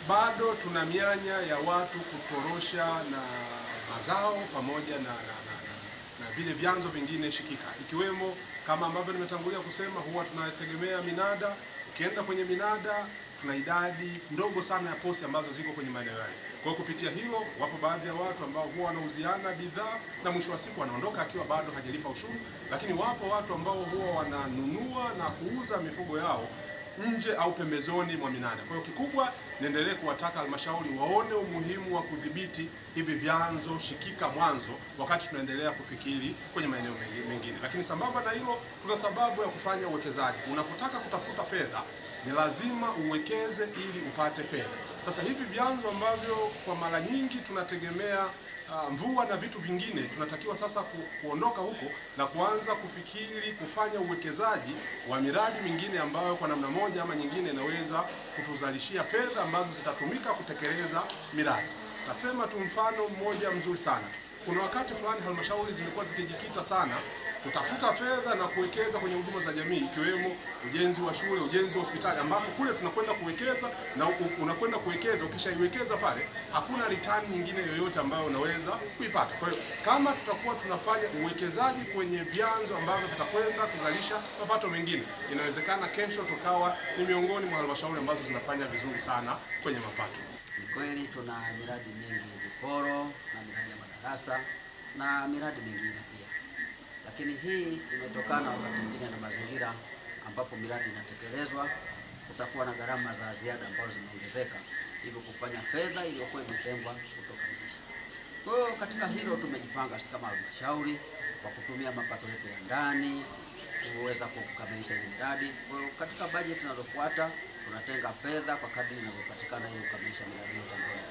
bado tuna mianya ya watu kutorosha na mazao pamoja na vile vyanzo vingine shikika, ikiwemo kama ambavyo nimetangulia kusema, huwa tunategemea minada. Ukienda kwenye minada, tuna idadi ndogo sana ya posi ambazo ziko kwenye maeneo yale. Kwa hiyo kupitia hilo, wapo baadhi ya watu ambao huwa wanauziana bidhaa na mwisho wa siku wanaondoka akiwa bado hajalipa ushuru, lakini wapo watu ambao huwa wananunua na kuuza mifugo yao nje au pembezoni mwa minada. Kwa hiyo kikubwa, niendelee kuwataka halmashauri waone umuhimu wa kudhibiti hivi vyanzo shikika mwanzo, wakati tunaendelea kufikiri kwenye maeneo mengine. Lakini sambamba na hilo, tuna sababu ya kufanya uwekezaji. Unapotaka kutafuta fedha, ni lazima uwekeze ili upate fedha. Sasa hivi vyanzo ambavyo kwa mara nyingi tunategemea mvua na vitu vingine, tunatakiwa sasa kuondoka huko na kuanza kufikiri kufanya uwekezaji wa miradi mingine ambayo kwa namna moja ama nyingine inaweza kutuzalishia fedha ambazo zitatumika kutekeleza miradi. Nasema tu mfano mmoja mzuri sana. Kuna wakati fulani halmashauri zimekuwa zikijikita sana kutafuta fedha na kuwekeza kwenye huduma za jamii, ikiwemo ujenzi wa shule, ujenzi wa hospitali, ambapo kule tunakwenda kuwekeza na unakwenda kuwekeza, ukishaiwekeza pale hakuna return nyingine yoyote ambayo unaweza kuipata. Kwa hiyo kama tutakuwa tunafanya uwekezaji kwenye vyanzo ambavyo vitakwenda kuzalisha mapato mengine, inawezekana kesho tukawa ni miongoni mwa halmashauri ambazo zinafanya vizuri sana kwenye mapato. Ni kweli tuna miradi mingi viporo na miradi ya madarasa na miradi mingine pia, lakini hii imetokana wakati mwingine na mazingira ambapo miradi inatekelezwa, kutakuwa na gharama za ziada ambazo zimeongezeka, hivyo kufanya fedha iliyokuwa imetengwa kutokamilisha. Kwa hiyo katika hilo tumejipanga kama halmashauri kwa kutumia mapato yetu ya ndani kuweza kukamilisha hii miradi. Kwa hiyo katika bajeti zinazofuata tunatenga fedha kwa kadri inavyopatikana ili kukamilisha miradi yote ambayo